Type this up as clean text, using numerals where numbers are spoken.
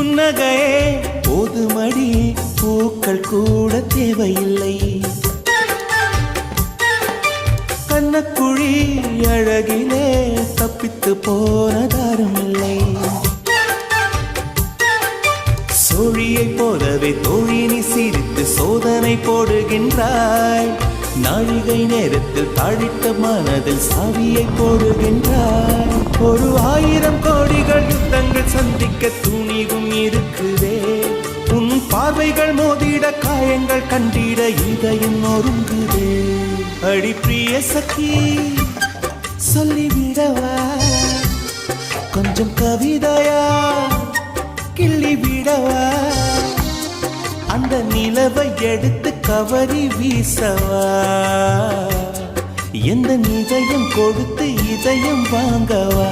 புன்னகையே போதுமடி, பூக்கள் கூட தேவையில்லை. கண்ணக்குழி அழகிலே தப்பித்து போனதாரும் இல்லை. சோழியை போலவே தோழினி சிரித்து சோதனை போடுகின்றாய். நாழிகை நேரத்தில் தாழிட்ட மனதில் சாவியை போடுகின்றாய். 1000 கோடிகள் யுத்தங்கள் சந்திக்க துணிவும் இருக்குதே. உன் பார்வைகள் மோதிட காயங்கள் கண்டிட இதயம் நொறுங்குதே. அடி பிரிய சகி சொல்லிவிடவா கொஞ்சம் கவிதையா கிள்ளி விடவா. அந்த நிலவை எடுத்து கவரி வீசவா. எந்த இதயம் கொடுத்து இதயம் வாங்கவா.